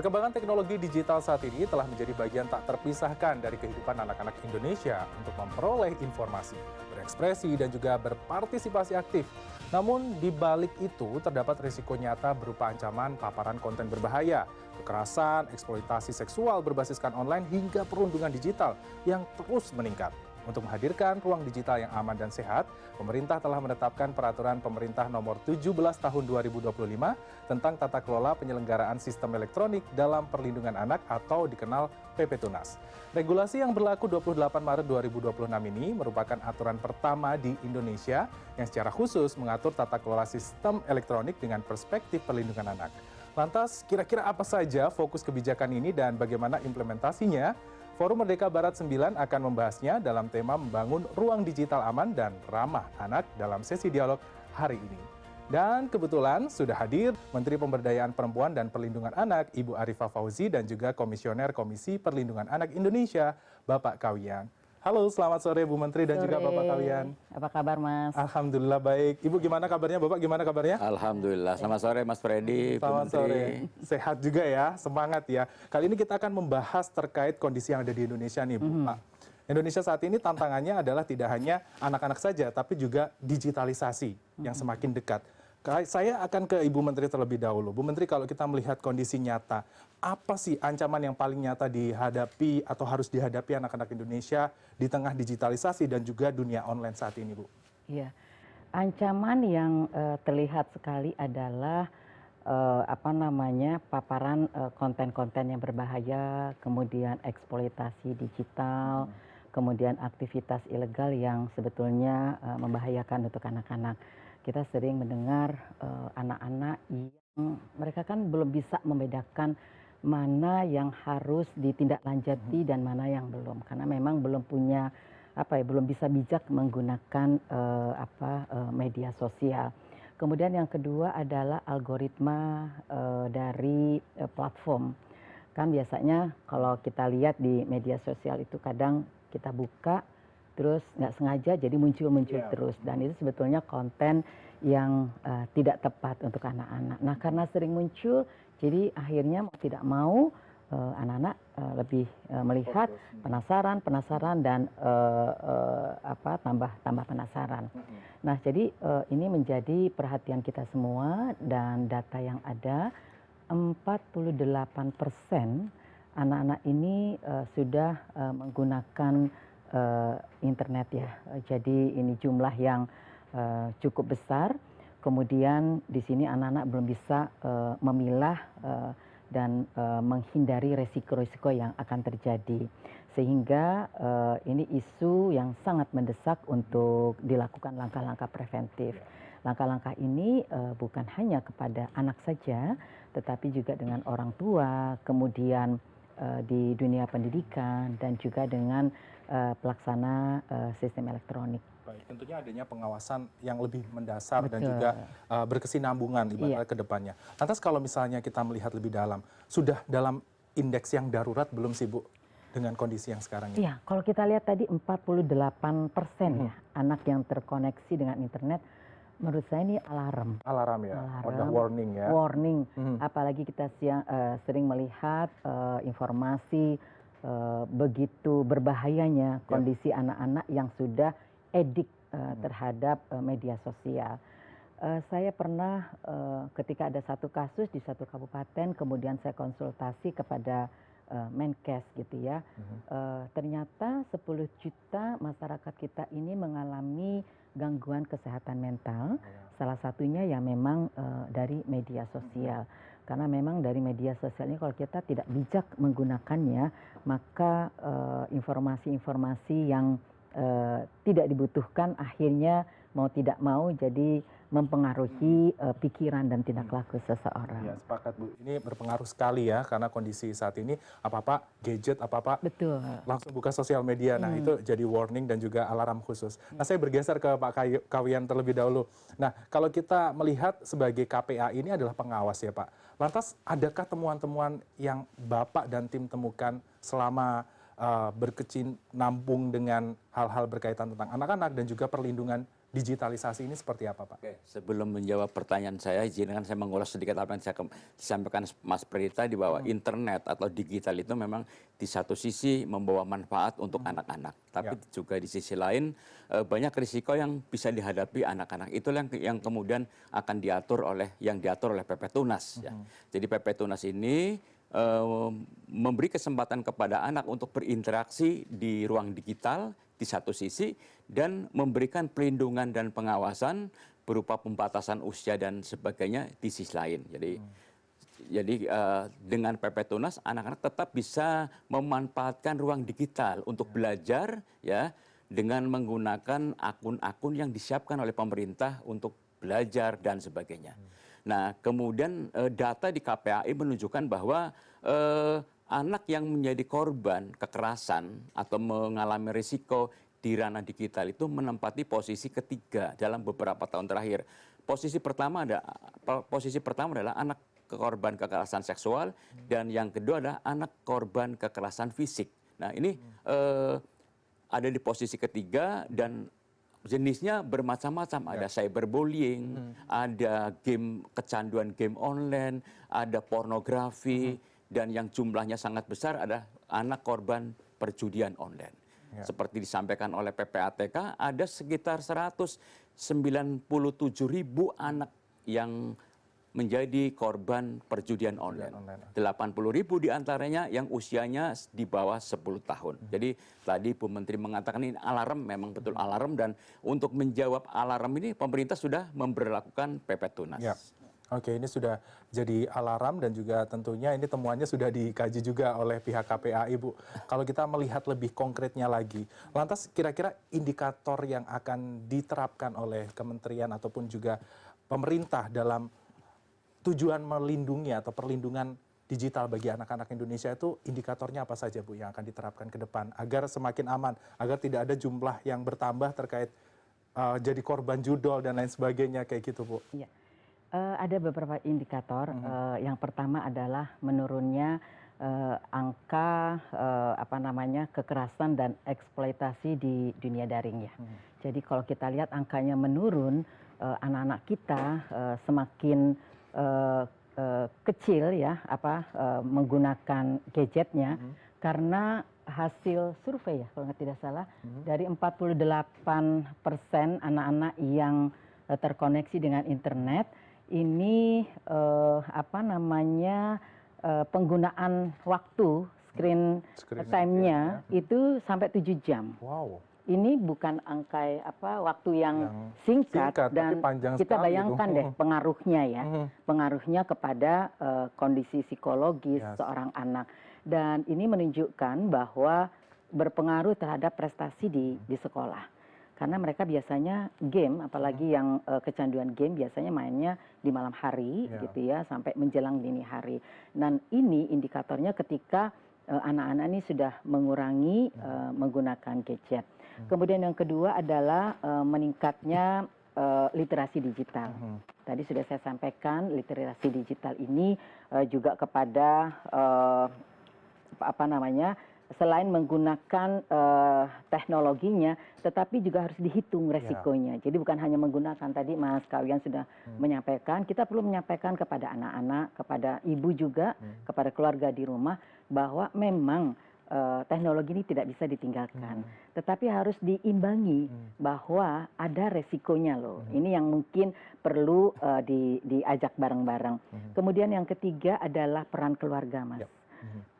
Perkembangan teknologi digital saat ini telah menjadi bagian tak terpisahkan dari kehidupan anak-anak Indonesia untuk memperoleh informasi, berekspresi, dan juga berpartisipasi aktif. Namun, di balik itu terdapat risiko nyata berupa ancaman paparan konten berbahaya, kekerasan, eksploitasi seksual berbasiskan online, hingga perundungan digital yang terus meningkat. Untuk menghadirkan ruang digital yang aman dan sehat, pemerintah telah menetapkan Peraturan Pemerintah Nomor 17 Tahun 2025 tentang tata kelola penyelenggaraan sistem elektronik dalam perlindungan anak atau dikenal PP Tunas. Regulasi yang berlaku 28 Maret 2026 ini merupakan aturan pertama di Indonesia yang secara khusus mengatur tata kelola sistem elektronik dengan perspektif perlindungan anak. Lantas, kira-kira apa saja fokus kebijakan ini dan bagaimana implementasinya? Forum Merdeka Barat 9 akan membahasnya dalam tema membangun ruang digital aman dan ramah anak dalam sesi dialog hari ini. Dan kebetulan sudah hadir Menteri Pemberdayaan Perempuan dan Perlindungan Anak, Ibu Arifah Fauzi, dan juga Komisioner Komisi Perlindungan Anak Indonesia, Bapak Kawian. Halo, selamat sore Bu Menteri dan juga Bapak Kawian. Apa kabar Mas? Alhamdulillah baik. Ibu gimana kabarnya? Bapak gimana kabarnya? Alhamdulillah. Selamat sore Mas Freddy. Selamat sore. Sehat juga ya, semangat ya. Kali ini kita akan membahas terkait kondisi yang ada di Indonesia nih Bu. Indonesia saat ini tantangannya adalah tidak hanya anak-anak saja, tapi juga digitalisasi yang semakin dekat. Saya akan ke Ibu Menteri terlebih dahulu. Bu Menteri, kalau kita melihat kondisi nyata, apa sih ancaman yang paling nyata dihadapi atau harus dihadapi anak-anak Indonesia di tengah digitalisasi dan juga dunia online saat ini, Bu? Iya, ancaman yang terlihat sekali adalah paparan konten-konten yang berbahaya, kemudian eksploitasi digital, kemudian aktivitas ilegal yang sebetulnya membahayakan untuk anak-anak. Kita sering mendengar anak-anak yang mereka kan belum bisa membedakan mana yang harus ditindaklanjuti dan mana yang belum, karena memang belum punya belum bisa bijak menggunakan media sosial. Kemudian yang kedua adalah algoritma dari platform. Kan biasanya kalau kita lihat di media sosial itu kadang kita buka terus nggak sengaja jadi muncul terus, dan itu sebetulnya konten yang tidak tepat untuk anak-anak. Nah, karena sering muncul, jadi akhirnya mau tidak mau anak-anak lebih melihat penasaran dan tambah penasaran. Nah, jadi ini menjadi perhatian kita semua, dan data yang ada 48% anak-anak ini sudah menggunakan internet ya. Jadi ini jumlah yang cukup besar. Kemudian di sini anak-anak belum bisa memilah dan menghindari resiko-resiko yang akan terjadi. Sehingga ini isu yang sangat mendesak untuk dilakukan langkah-langkah preventif. Langkah-langkah ini bukan hanya kepada anak saja, tetapi juga dengan orang tua, kemudian di dunia pendidikan, dan juga dengan pelaksana sistem elektronik. Baik, tentunya adanya pengawasan yang lebih mendasar. Betul. Dan juga berkesinambungan ibaratnya ke depannya. Lantas kalau misalnya kita melihat lebih dalam, sudah dalam indeks yang darurat belum sih Bu dengan kondisi yang sekarang ini? Iya, kalau kita lihat tadi 48% ya anak yang terkoneksi dengan internet, menurut saya ini alarm. Alarm ya, udah warning ya. Warning, apalagi kita sering melihat informasi begitu berbahayanya kondisi anak-anak yang sudah edik terhadap media sosial. Saya pernah ketika ada satu kasus di satu kabupaten, kemudian saya konsultasi kepada Menkes gitu ya. Ternyata 10 juta masyarakat kita ini mengalami gangguan kesehatan mental. Salah satunya ya memang dari media sosial. Karena memang dari media sosial ini kalau kita tidak bijak menggunakannya, maka informasi-informasi yang tidak dibutuhkan akhirnya mau tidak mau jadi mempengaruhi pikiran dan tindak laku seseorang. Ya, sepakat Bu. Ini berpengaruh sekali ya, karena kondisi saat ini apa-apa gadget, apa-apa langsung buka sosial media. Nah, itu jadi warning dan juga alarm khusus. Nah, saya bergeser ke Pak Kawian terlebih dahulu. Nah, kalau kita melihat sebagai KPA ini adalah pengawas ya Pak. Lantas, adakah temuan-temuan yang Bapak dan tim temukan selama berkecimpung dengan hal-hal berkaitan tentang anak-anak dan juga perlindungan digitalisasi ini seperti apa, Pak? Oke, sebelum menjawab pertanyaan saya, izinkan saya mengulas sedikit apa yang saya disampaikan Mas Prita di bahwa internet atau digital itu memang di satu sisi membawa manfaat untuk anak-anak, tapi juga di sisi lain banyak risiko yang bisa dihadapi anak-anak. Itulah yang kemudian akan diatur oleh PP Tunas. Ya. Jadi PP Tunas ini memberi kesempatan kepada anak untuk berinteraksi di ruang digital di satu sisi dan memberikan pelindungan dan pengawasan berupa pembatasan usia dan sebagainya di sisi lain. Jadi dengan PP Tunas anak-anak tetap bisa memanfaatkan ruang digital untuk belajar ya dengan menggunakan akun-akun yang disiapkan oleh pemerintah untuk belajar dan sebagainya. Nah, kemudian data di KPAI menunjukkan bahwa anak yang menjadi korban kekerasan atau mengalami risiko di ranah digital itu menempati posisi ketiga dalam beberapa tahun terakhir. Posisi pertama adalah anak korban kekerasan seksual dan yang kedua adalah anak korban kekerasan fisik. Nah, ini ada di posisi ketiga dan jenisnya bermacam-macam, ada cyberbullying, ada kecanduan game online, ada pornografi, dan yang jumlahnya sangat besar ada anak korban perjudian online. Seperti disampaikan oleh PPATK, ada sekitar 197.000 anak yang menjadi korban perjudian online. 80.000 diantaranya yang usianya di bawah 10 tahun. Jadi tadi Bu Menteri mengatakan ini alarm, memang betul alarm, dan untuk menjawab alarm ini pemerintah sudah memberlakukan PP Tunas. Ya. Oke, ini sudah jadi alarm dan juga tentunya ini temuannya sudah dikaji juga oleh pihak KPAI, Bu. Kalau kita melihat lebih konkretnya lagi, lantas kira-kira indikator yang akan diterapkan oleh kementerian ataupun juga pemerintah dalam tujuan melindungi atau perlindungan digital bagi anak-anak Indonesia itu indikatornya apa saja, Bu, yang akan diterapkan ke depan agar semakin aman, agar tidak ada jumlah yang bertambah terkait jadi korban judol dan lain sebagainya kayak gitu, Bu? Iya. Ada beberapa indikator. Yang pertama adalah menurunnya angka kekerasan dan eksploitasi di dunia daring ya. Jadi kalau kita lihat angkanya menurun, anak-anak kita semakin kecil ya menggunakan gadgetnya karena hasil survei ya kalau tidak salah dari 48% anak-anak yang terkoneksi dengan internet ini penggunaan waktu screen time-nya itu sampai 7 jam. Wow. Ini bukan angka waktu yang singkat dan kita bayangkan deh pengaruhnya ya. Pengaruhnya kepada kondisi psikologis seorang anak. Dan ini menunjukkan bahwa berpengaruh terhadap prestasi di sekolah. Karena mereka biasanya game, apalagi yang kecanduan game biasanya mainnya di malam hari gitu ya, sampai menjelang dini hari. Dan ini indikatornya ketika anak-anak ini sudah mengurangi menggunakan gadget. Kemudian yang kedua adalah meningkatnya literasi digital. Tadi sudah saya sampaikan literasi digital ini juga kepada selain menggunakan teknologinya, tetapi juga harus dihitung resikonya. Jadi bukan hanya menggunakan, tadi Mas Kawian sudah menyampaikan, kita perlu menyampaikan kepada anak-anak, kepada ibu juga, kepada keluarga di rumah, bahwa memang teknologi ini tidak bisa ditinggalkan. Tetapi harus diimbangi bahwa ada resikonya loh. Ini yang mungkin perlu diajak bareng-bareng. Kemudian yang ketiga adalah peran keluarga, Mas.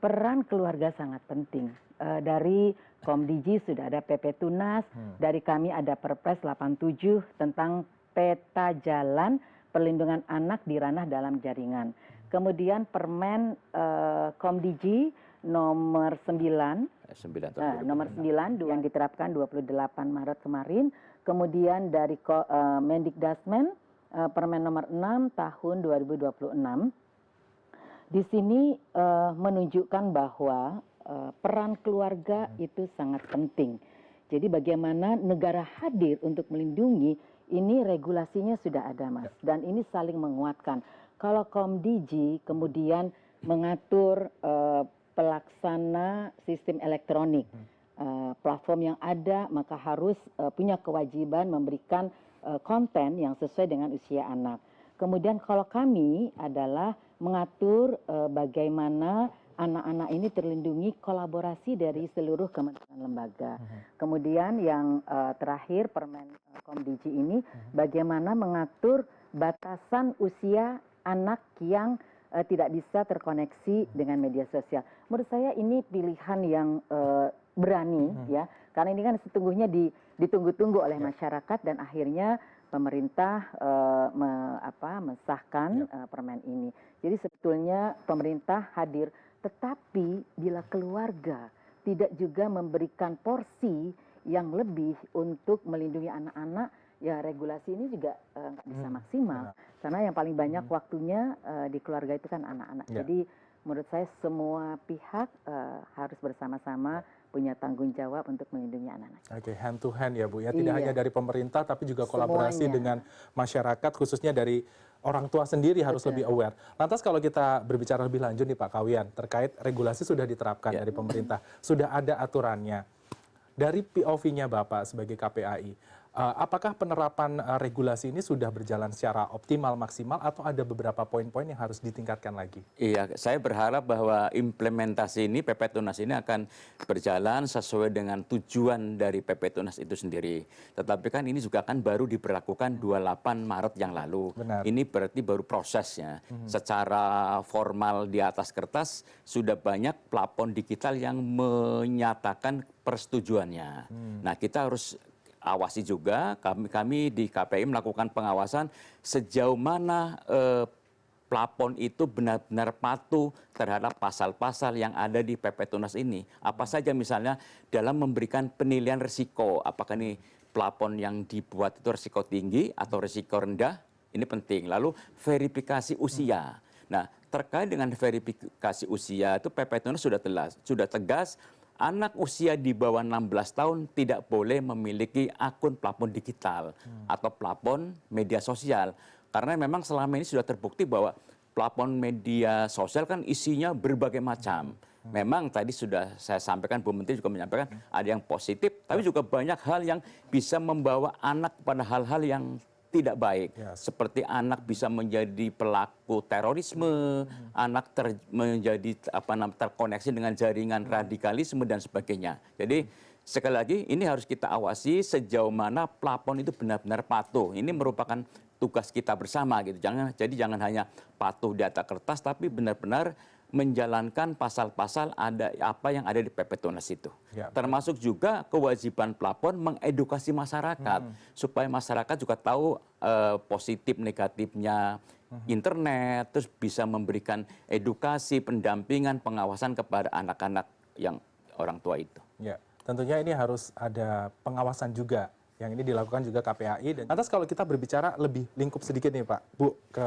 Peran keluarga sangat penting. Dari Komdigi sudah ada PP Tunas, dari kami ada Perpres 87 tentang peta jalan perlindungan anak di ranah dalam jaringan. Kemudian Permen Komdigi nomor 9 yang diterapkan 28 Maret kemarin. Kemudian dari Mendikdasmen Permen nomor 6 tahun 2026. Di sini menunjukkan bahwa peran keluarga itu sangat penting. Jadi bagaimana negara hadir untuk melindungi, ini regulasinya sudah ada, Mas. Dan ini saling menguatkan. Kalau Komdigi kemudian mengatur pelaksana sistem elektronik, platform yang ada maka harus punya kewajiban memberikan konten yang sesuai dengan usia anak. Kemudian kalau kami adalah mengatur bagaimana anak-anak ini terlindungi kolaborasi dari seluruh kementerian lembaga. Kemudian yang terakhir Permen Komdigi ini bagaimana mengatur batasan usia anak yang tidak bisa terkoneksi dengan media sosial. Menurut saya ini pilihan yang berani ya, karena ini kan sesungguhnya ditunggu-tunggu oleh masyarakat dan akhirnya pemerintah mensahkan permen ini. Jadi sebetulnya pemerintah hadir, tetapi bila keluarga tidak juga memberikan porsi yang lebih untuk melindungi anak-anak, ya regulasi ini juga nggak bisa maksimal. Karena yang paling banyak waktunya di keluarga itu kan anak-anak. Jadi menurut saya semua pihak harus bersama-sama punya tanggung jawab untuk melindungi anak-anak. Oke, hand to hand ya Bu ya, tidak hanya dari pemerintah tapi juga kolaborasi dengan masyarakat, khususnya dari orang tua sendiri harus lebih aware. Lantas kalau kita berbicara lebih lanjut nih Pak Kawian, terkait regulasi sudah diterapkan dari pemerintah, sudah ada aturannya. Dari POV-nya Bapak sebagai KPAI, apakah penerapan regulasi ini sudah berjalan secara optimal, maksimal, atau ada beberapa poin-poin yang harus ditingkatkan lagi? Iya, saya berharap bahwa implementasi ini, PP Tunas ini akan berjalan sesuai dengan tujuan dari PP Tunas itu sendiri. Tetapi kan ini juga kan baru diberlakukan 28 Maret yang lalu. Benar. Ini berarti baru prosesnya. Secara formal di atas kertas sudah banyak plafon digital yang menyatakan persetujuannya. Nah, kita harus awasi juga, kami di KPI melakukan pengawasan sejauh mana plafon itu benar-benar patuh terhadap pasal-pasal yang ada di PP Tunas ini. Apa saja misalnya dalam memberikan penilaian risiko, apakah ini plafon yang dibuat itu risiko tinggi atau risiko rendah, ini penting. Lalu verifikasi usia. Nah, terkait dengan verifikasi usia itu PP Tunas sudah tegas, anak usia di bawah 16 tahun tidak boleh memiliki akun plafon digital atau plafon media sosial. Karena memang selama ini sudah terbukti bahwa plafon media sosial kan isinya berbagai macam. Memang tadi sudah saya sampaikan, Bu Menteri juga menyampaikan ada yang positif, tapi juga banyak hal yang bisa membawa anak pada hal-hal yang tidak baik. Seperti anak bisa menjadi pelaku terorisme, anak menjadi terkoneksi dengan jaringan radikalisme dan sebagainya. Jadi sekali lagi ini harus kita awasi sejauh mana plafon itu benar-benar patuh. Ini merupakan tugas kita bersama gitu. Jadi jangan hanya patuh di atas kertas, tapi benar-benar menjalankan pasal-pasal apa yang ada di PP Tunas itu. Termasuk juga kewajiban plafon mengedukasi masyarakat supaya masyarakat juga tahu positif negatifnya internet, terus bisa memberikan edukasi, pendampingan, pengawasan kepada anak-anak yang orang tua itu. Ya, tentunya ini harus ada pengawasan juga yang ini dilakukan juga KPAI. Dan lantas kalau kita berbicara lebih lingkup sedikit nih Pak, Bu, ke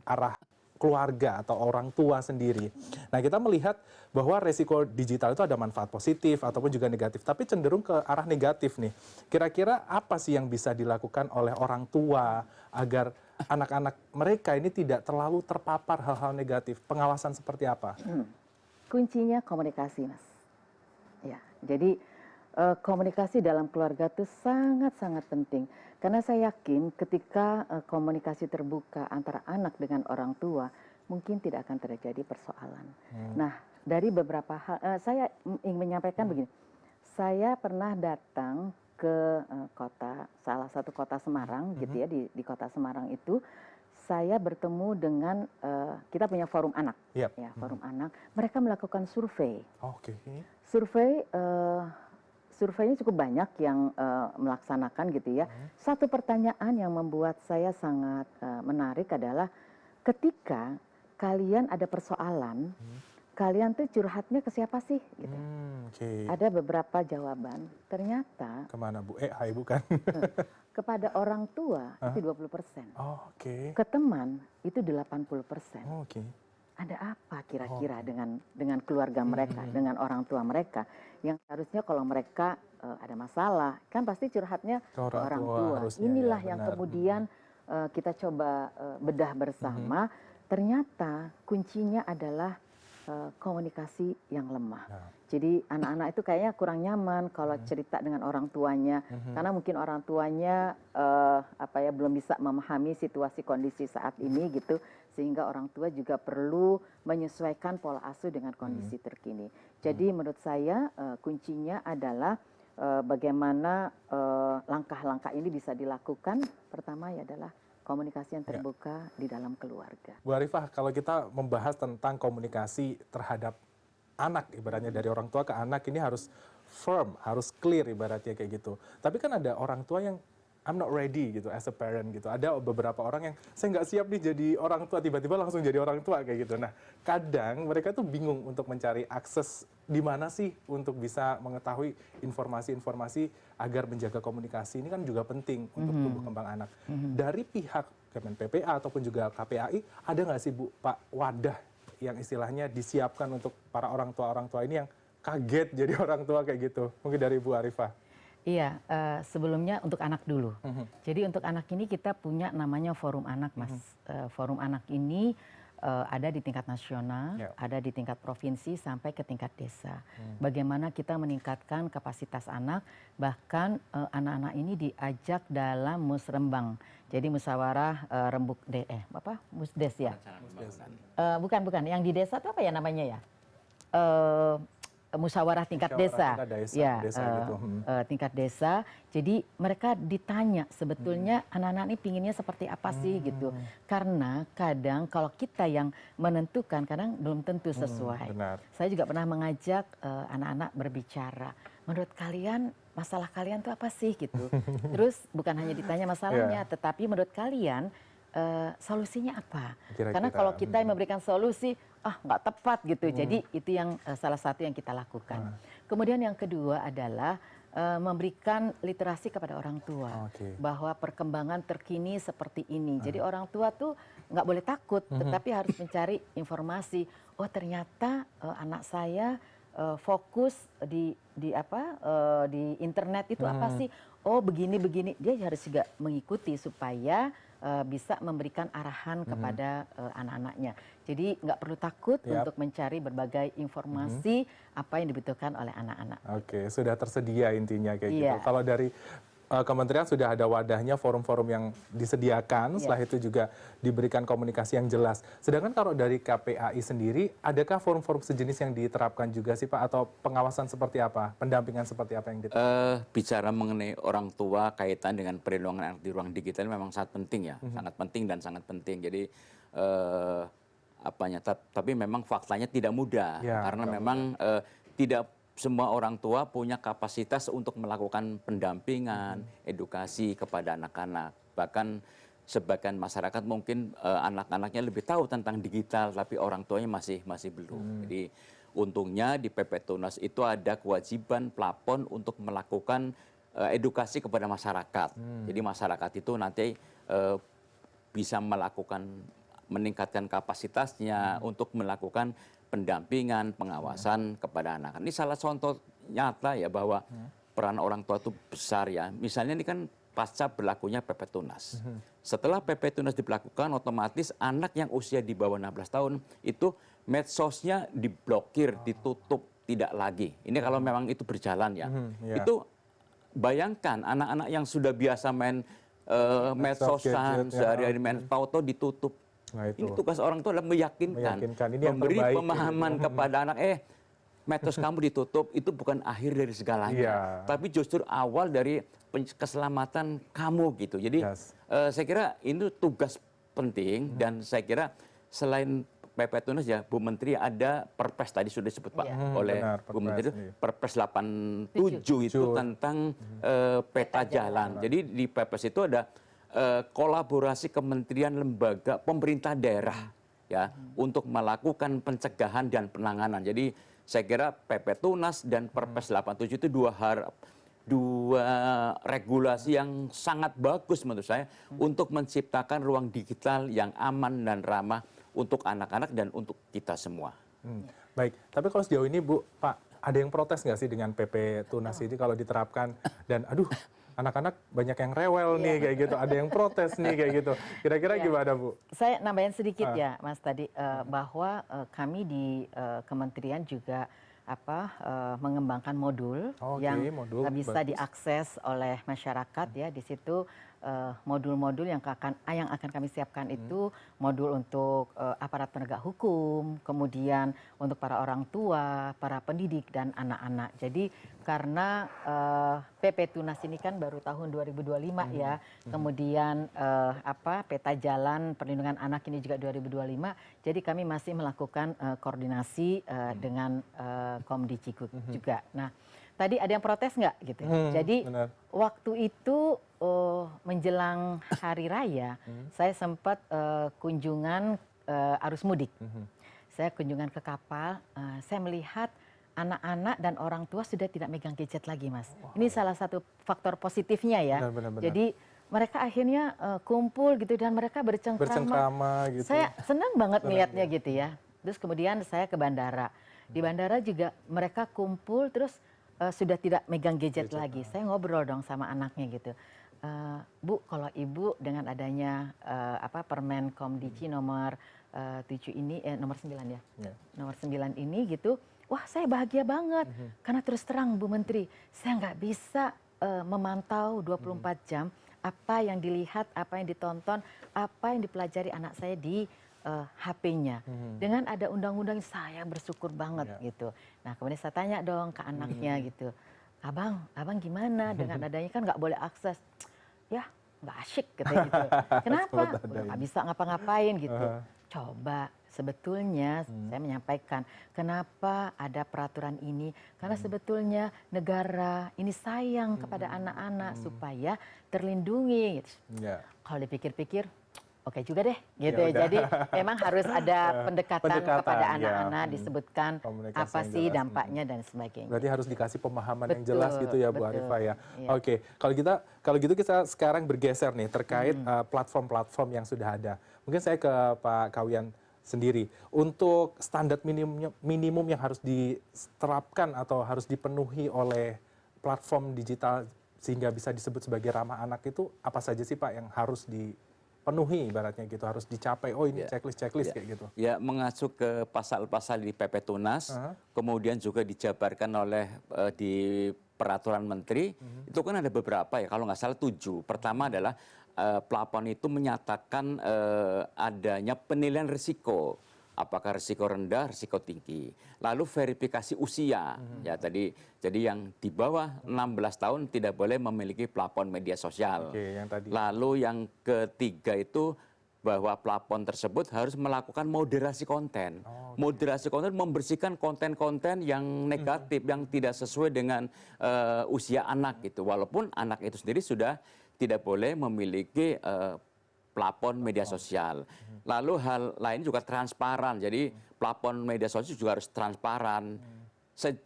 arah keluarga atau orang tua sendiri. Nah, kita melihat bahwa resiko digital itu ada manfaat positif ataupun juga negatif, tapi cenderung ke arah negatif nih. Kira-kira apa sih yang bisa dilakukan oleh orang tua agar anak-anak mereka ini tidak terlalu terpapar hal-hal negatif? Pengawasan seperti apa? Kuncinya komunikasi, Mas. Ya, jadi komunikasi dalam keluarga itu sangat-sangat penting. Karena saya yakin ketika komunikasi terbuka antara anak dengan orang tua, mungkin tidak akan terjadi persoalan. Nah, dari beberapa hal, saya ingin menyampaikan begini. Saya pernah datang ke salah satu kota Semarang, gitu ya, di kota Semarang itu, saya bertemu dengan, kita punya forum anak, ya, forum anak. Mereka melakukan survei. Surveinya cukup banyak yang melaksanakan gitu ya. Satu pertanyaan yang membuat saya sangat menarik adalah ketika kalian ada persoalan, kalian tuh curhatnya ke siapa sih? Gitu. Ada beberapa jawaban. Ternyata kemana Bu? AI bukan? kepada orang tua itu 20%. Ke teman itu 80%. Ada apa kira-kira dengan keluarga mereka, dengan orang tua mereka yang harusnya kalau mereka ada masalah kan pasti curhatnya ke orang tua. Inilah yang kemudian kita coba bedah bersama. Ternyata kuncinya adalah komunikasi yang lemah. Ya. Jadi anak-anak itu kayaknya kurang nyaman kalau cerita dengan orang tuanya, karena mungkin orang tuanya belum bisa memahami situasi kondisi saat ini gitu, sehingga orang tua juga perlu menyesuaikan pola asuh dengan kondisi terkini. Jadi menurut saya kuncinya adalah bagaimana langkah-langkah ini bisa dilakukan. Pertama adalah komunikasi yang terbuka di dalam keluarga. Bu Arifah, kalau kita membahas tentang komunikasi terhadap anak, ibaratnya dari orang tua ke anak ini harus firm, harus clear ibaratnya kayak gitu. Tapi kan ada orang tua yang I'm not ready gitu as a parent gitu. Ada beberapa orang yang saya nggak siap nih jadi orang tua, tiba-tiba langsung jadi orang tua kayak gitu. Nah, kadang mereka tuh bingung untuk mencari akses di mana sih untuk bisa mengetahui informasi-informasi agar menjaga komunikasi ini kan juga penting untuk tumbuh kembang anak. Dari pihak Kemen PPA ataupun juga KPAI, ada nggak sih Bu, Pak, wadah yang istilahnya disiapkan untuk para orang tua ini yang kaget jadi orang tua kayak gitu? Mungkin dari Bu Arifah. Iya, sebelumnya untuk anak dulu. Jadi untuk anak ini kita punya namanya Forum Anak, Mas. Forum Anak ini ada di tingkat nasional, ada di tingkat provinsi sampai ke tingkat desa. Bagaimana kita meningkatkan kapasitas anak, bahkan anak-anak ini diajak dalam musrembang. Jadi musyawarah musdes ya? Bukan, yang di desa itu apa ya namanya ya? Musyawarah tingkat desa, gitu. Tingkat desa. Jadi mereka ditanya sebetulnya anak-anak ini pinginnya seperti apa sih gitu. Karena kadang kalau kita yang menentukan kadang belum tentu sesuai. Saya juga pernah mengajak anak-anak berbicara. Menurut kalian masalah kalian tuh apa sih gitu. Terus bukan hanya ditanya masalahnya, tetapi menurut kalian solusinya apa? Karena kalau kita yang memberikan solusi, nggak tepat gitu. Jadi itu yang salah satu yang kita lakukan. Kemudian yang kedua adalah memberikan literasi kepada orang tua bahwa perkembangan terkini seperti ini. Jadi orang tua tuh nggak boleh takut, tetapi harus mencari informasi. Oh ternyata anak saya fokus di internet itu apa sih? Oh begini. Dia harus juga mengikuti supaya bisa memberikan arahan kepada anak-anaknya. Jadi nggak perlu takut untuk mencari berbagai informasi apa yang dibutuhkan oleh anak-anak. Oke, sudah tersedia intinya kayak gitu. Kalau dari kementerian sudah ada wadahnya, forum-forum yang disediakan, setelah itu juga diberikan komunikasi yang jelas. Sedangkan kalau dari KPAI sendiri, adakah forum-forum sejenis yang diterapkan juga sih Pak? Atau pengawasan seperti apa, pendampingan seperti apa yang diterapkan? Bicara mengenai orang tua kaitan dengan perlindungan anak di ruang digital memang sangat penting ya, sangat penting dan sangat penting. Jadi tapi memang faktanya tidak mudah, karena memang tidak semua orang tua punya kapasitas untuk melakukan pendampingan, edukasi kepada anak-anak. Bahkan sebagian masyarakat mungkin anak-anaknya lebih tahu tentang digital, tapi orang tuanya masih belum. Jadi untungnya di PP Tunas itu ada kewajiban plafon untuk melakukan edukasi kepada masyarakat. Jadi masyarakat itu nanti bisa meningkatkan kapasitasnya untuk melakukan pendampingan, pengawasan kepada anak. Ini salah contoh nyata ya bahwa peran orang tua itu besar ya. Misalnya ini kan pasca berlakunya PP Tunas. Setelah PP Tunas diberlakukan, otomatis anak yang usia di bawah 16 tahun itu medsosnya diblokir, ditutup, tidak lagi. Ini kalau memang itu berjalan ya. Itu bayangkan anak-anak yang sudah biasa main medsosan, sehari-hari main tauto ditutup. Nah, ini tugas orang tua adalah meyakinkan. Ini memberi pemahaman kepada anak, medsos kamu ditutup, itu bukan akhir dari segalanya. Tapi justru awal dari keselamatan kamu gitu. Jadi saya kira ini tugas penting dan saya kira selain PP Tunas ya Bu Menteri ada Perpres tadi sudah disebut Pak oleh Bu Menteri, Perpres 87 itu tentang peta jalan. Jadi di Perpres itu ada kolaborasi kementerian lembaga pemerintah daerah ya untuk melakukan pencegahan dan penanganan. Jadi saya kira PP Tunas dan Perpres 87 itu dua regulasi yang sangat bagus menurut saya untuk menciptakan ruang digital yang aman dan ramah untuk anak-anak dan untuk kita semua. Baik, tapi kalau sejauh ini Bu, Pak, ada yang protes nggak sih dengan PP Tunas ini kalau diterapkan dan anak-anak banyak yang rewel nih kayak gitu, ada yang protes nih kayak gitu. Kira-kira gimana Bu? Saya nambahin sedikit ya Mas tadi, bahwa kami di kementerian juga mengembangkan modul yang modul, bisa bagus. diakses oleh masyarakat ya. Di situ modul-modul yang akan kami siapkan itu modul untuk aparat penegak hukum, kemudian untuk para orang tua, para pendidik dan anak-anak. Jadi karena PP Tunas ini kan baru tahun 2025 ya, kemudian peta jalan perlindungan anak ini juga 2025. Jadi kami masih melakukan koordinasi dengan Komdicikut juga. Nah, tadi ada yang protes nggak gitu? Jadi benar. waktu itu menjelang hari raya, saya sempat kunjungan arus mudik. Saya kunjungan ke kapal, saya melihat anak-anak dan orang tua sudah tidak megang gadget lagi, Mas. Ini salah satu faktor positifnya ya. Benar. Jadi mereka akhirnya kumpul gitu dan mereka bercengkrama gitu. Saya senang banget melihatnya gitu ya. Terus kemudian saya ke bandara. Di bandara juga mereka kumpul terus sudah tidak megang gadget lagi. Saya ngobrol dong sama anaknya gitu. Bu, kalau Ibu dengan adanya Permen Komdiji nomor 7 ini, nomor 9 ya. Nomor 9 ini gitu, wah saya bahagia banget. Karena terus terang Bu Menteri, saya nggak bisa memantau 24 jam apa yang dilihat, apa yang ditonton, apa yang dipelajari anak saya di HP-nya. Dengan ada undang-undang saya bersyukur banget gitu. Nah kemudian saya tanya dong ke anaknya gitu, abang gimana dengan adanya kan nggak boleh akses. Ya nggak asyik katanya gitu. Kenapa? Nggak bisa ngapa-ngapain gitu. Coba sebetulnya saya menyampaikan kenapa ada peraturan ini. Karena sebetulnya negara ini sayang kepada anak-anak supaya terlindungi. Gitu. Kalau dipikir-pikir, oke juga deh gitu ya. Jadi memang harus ada pendekatan kepada anak-anak, disebutkan apa sih dampaknya dan sebagainya. Berarti harus dikasih pemahaman yang jelas gitu ya Bu Arifah ya. Oke, kalau gitu kita sekarang bergeser nih terkait platform-platform yang sudah ada. Mungkin saya ke Pak Kawian sendiri. Untuk standar minimum yang harus diterapkan atau harus dipenuhi oleh platform digital sehingga bisa disebut sebagai ramah anak itu apa saja sih Pak yang harus penuhi ibaratnya gitu, harus dicapai, oh ini checklist kayak gitu. Ya, mengacu ke pasal-pasal di PP Tunas, kemudian juga dijabarkan oleh di peraturan menteri, itu kan ada beberapa ya, kalau nggak salah 7. Pertama adalah pelapor itu menyatakan adanya penilaian risiko. Apakah risiko rendah, risiko tinggi. Lalu verifikasi usia. Ya tadi, jadi yang di bawah 16 tahun tidak boleh memiliki plafon media sosial. Yang tadi. Lalu yang ketiga itu bahwa plafon tersebut harus melakukan moderasi konten. Moderasi konten membersihkan konten-konten yang negatif, yang tidak sesuai dengan usia anak gitu. Walaupun anak itu sendiri sudah tidak boleh memiliki plafon media sosial. Lalu hal lain juga transparan. Jadi plafon media sosial juga harus transparan.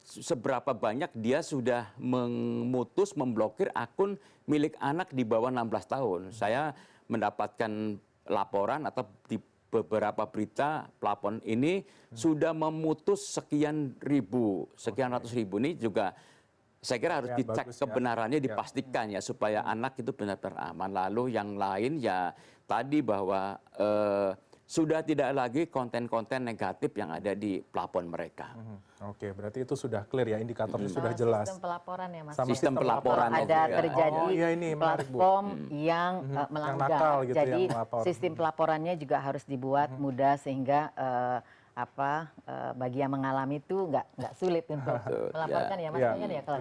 Seberapa banyak dia sudah memblokir akun milik anak di bawah 16 tahun. Saya mendapatkan laporan atau di beberapa berita plafon ini sudah memutus sekian ratus ribu ini juga saya kira harus dicek kebenarannya, dipastikan ya supaya anak itu benar-benar aman. Lalu yang lain ya tadi bahwa sudah tidak lagi konten-konten negatif yang ada di plafon mereka. Oke, berarti itu sudah clear ya, indikatornya sudah jelas. Sistem pelaporan ya Mas. Sistem pelaporan ada terjadi platform yang melanggar. nakal gitu, jadi yang melapor. sistem pelaporannya juga harus dibuat mudah sehingga bagi yang mengalami itu nggak sulit untuk melaporkan ya Mas.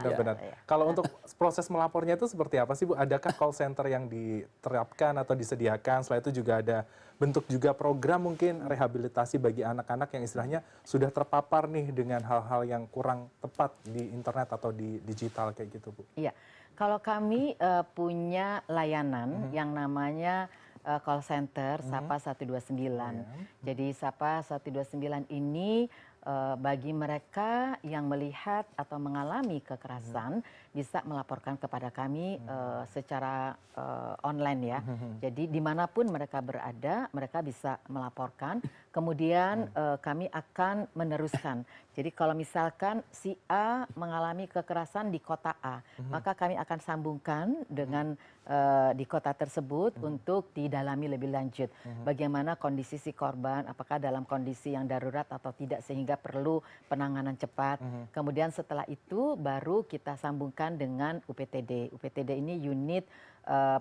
Benar. Kalau untuk proses melapornya itu seperti apa sih Bu? Adakah call center yang diterapkan atau disediakan? Setelah itu juga ada bentuk juga program mungkin rehabilitasi bagi anak-anak yang istilahnya sudah terpapar nih dengan hal-hal yang kurang tepat di internet atau di digital kayak gitu Bu? Iya, kalau kami punya layanan yang namanya call center Sapa 129. Jadi Sapa 129 ini bagi mereka yang melihat atau mengalami kekerasan bisa melaporkan kepada kami secara online ya. Jadi dimanapun mereka berada, mereka bisa melaporkan. Kemudian kami akan meneruskan. Jadi kalau misalkan si A mengalami kekerasan di kota A, maka kami akan sambungkan dengan di kota tersebut untuk didalami lebih lanjut. Bagaimana kondisi si korban, apakah dalam kondisi yang darurat atau tidak sehingga perlu penanganan cepat. Kemudian setelah itu baru kita sambungkan dengan UPTD. UPTD ini unit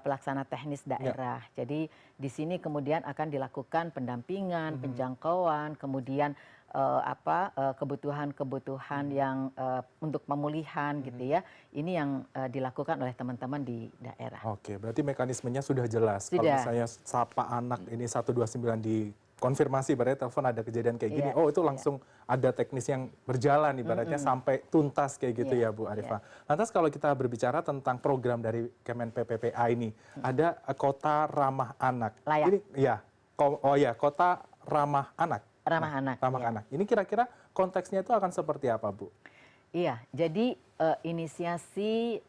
pelaksana teknis daerah. Jadi di sini kemudian akan dilakukan pendampingan, penjangkauan, kemudian kebutuhan-kebutuhan yang untuk pemulihan gitu ya. Ini yang dilakukan oleh teman-teman di daerah. Oke, berarti mekanismenya sudah jelas. Kalau Sudah. misalnya sapa anak ini 129 dikonfirmasi, berarti telepon ada kejadian kayak gini, oh itu langsung ada teknis yang berjalan ibaratnya sampai tuntas kayak gitu ya Bu Arifah. Lantas kalau kita berbicara tentang program dari Kemen PPPA ini, ada kota ramah anak. Layak. Ini ya, kota ramah anak. Ramah anak. Ramah anak. Ini kira-kira konteksnya itu akan seperti apa, Bu? Iya, jadi inisiasi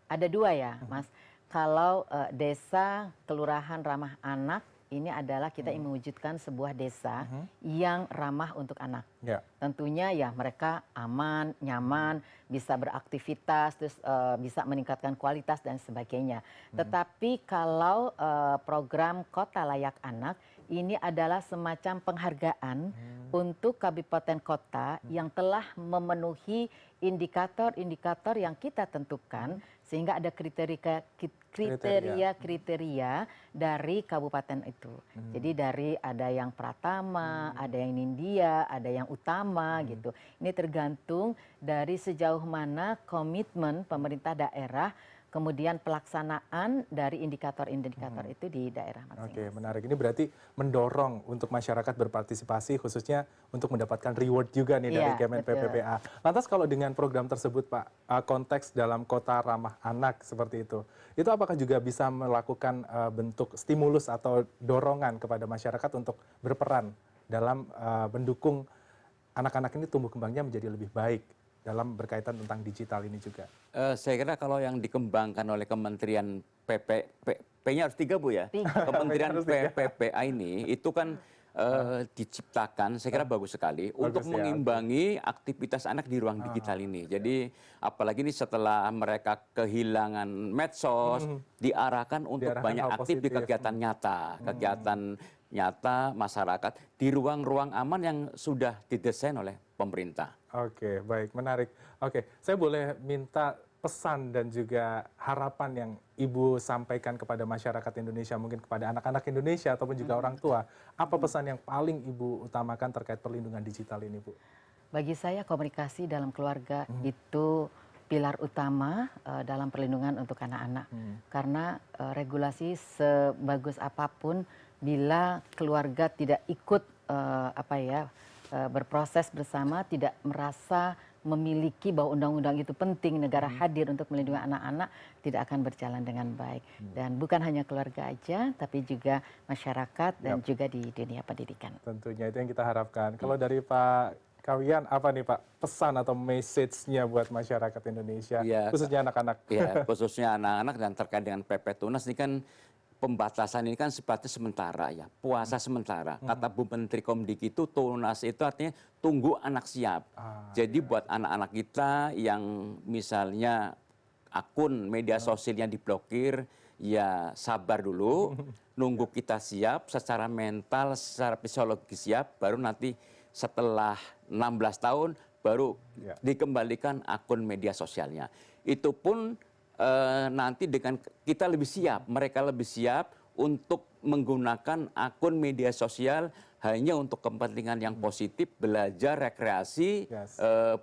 ada dua ya, Mas. Kalau desa kelurahan ramah anak ini adalah kita ingin mewujudkan sebuah desa yang ramah untuk anak. Ya. Tentunya ya mereka aman, nyaman, bisa beraktivitas, terus bisa meningkatkan kualitas dan sebagainya. Tetapi kalau program Kota Layak Anak ini adalah semacam penghargaan untuk kabupaten kota yang telah memenuhi indikator-indikator yang kita tentukan sehingga ada kriteria dari kabupaten itu. Jadi dari ada yang pratama, ada yang nindya, ada yang utama gitu. Ini tergantung dari sejauh mana komitmen pemerintah daerah kemudian pelaksanaan dari indikator-indikator itu di daerah masing-masing. Oke, menarik. Ini berarti mendorong untuk masyarakat berpartisipasi khususnya untuk mendapatkan reward juga nih dari Kemen PPPA. Lantas kalau dengan program tersebut Pak, konteks dalam kota ramah anak seperti itu apakah juga bisa melakukan bentuk stimulus atau dorongan kepada masyarakat untuk berperan dalam mendukung anak-anak ini tumbuh kembangnya menjadi lebih baik dalam berkaitan tentang digital ini juga? Saya kira kalau yang dikembangkan oleh Kementerian P-nya harus 3 Bu ya. Kementerian PPPA ini itu kan diciptakan, saya kira bagus sekali untuk mengimbangi aktivitas anak di ruang digital ini. Jadi apalagi ini setelah mereka kehilangan medsos, diarahkan untuk banyak aktif di kegiatan nyata, nyata masyarakat di ruang-ruang aman yang sudah didesain oleh pemerintah. Oke, baik, menarik. Oke, saya boleh minta pesan dan juga harapan yang Ibu sampaikan kepada masyarakat Indonesia, mungkin kepada anak-anak Indonesia ataupun juga orang tua. Apa pesan yang paling Ibu utamakan terkait perlindungan digital ini, Bu? Bagi saya komunikasi dalam keluarga itu pilar utama dalam perlindungan untuk anak-anak. Karena regulasi sebagus apapun bila keluarga tidak ikut berproses bersama, tidak merasa memiliki bahwa undang-undang itu penting, negara hadir untuk melindungi anak-anak, tidak akan berjalan dengan baik. Dan bukan hanya keluarga aja, tapi juga masyarakat dan juga di dunia pendidikan. Tentunya itu yang kita harapkan. Kalau dari Pak Kawian, apa nih Pak pesan atau message-nya buat masyarakat Indonesia, khususnya anak-anak? Ya, khususnya anak-anak dan terkait dengan PP Tunas ini kan pembatasan ini kan sifatnya sementara ya, puasa sementara. Kata Bu Menteri Komdik itu tunas itu artinya tunggu anak siap. Jadi buat anak-anak kita yang misalnya akun media sosialnya diblokir, ya sabar dulu, nunggu kita siap secara mental, secara psikologis siap, baru nanti setelah 16 tahun baru dikembalikan akun media sosialnya. Itu pun nanti dengan kita lebih siap, mereka lebih siap untuk menggunakan akun media sosial hanya untuk kepentingan yang positif, belajar, rekreasi,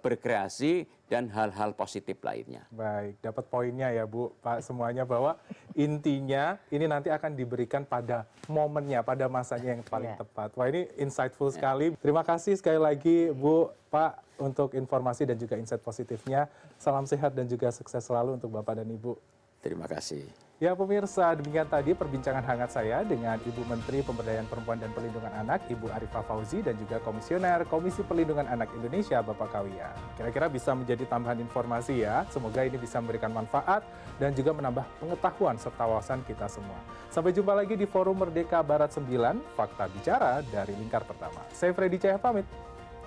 berkreasi, dan hal-hal positif lainnya. Baik, dapat poinnya ya Bu, Pak semuanya bahwa intinya ini nanti akan diberikan pada momennya, pada masanya yang paling tepat. Wah ini insightful sekali. Terima kasih sekali lagi Bu, Pak untuk informasi dan juga insight positifnya. Salam sehat dan juga sukses selalu untuk Bapak dan Ibu. Terima kasih. Ya pemirsa, demikian tadi perbincangan hangat saya dengan Ibu Menteri Pemberdayaan Perempuan dan Perlindungan Anak, Ibu Arifah Fauzi, dan juga Komisioner Komisi Perlindungan Anak Indonesia, Bapak Kawian. Kira-kira bisa menjadi tambahan informasi ya, semoga ini bisa memberikan manfaat dan juga menambah pengetahuan serta wawasan kita semua. Sampai jumpa lagi di Forum Merdeka Barat 9, Fakta Bicara dari Lingkar Pertama. Saya Freddy Cahya pamit,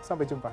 sampai jumpa.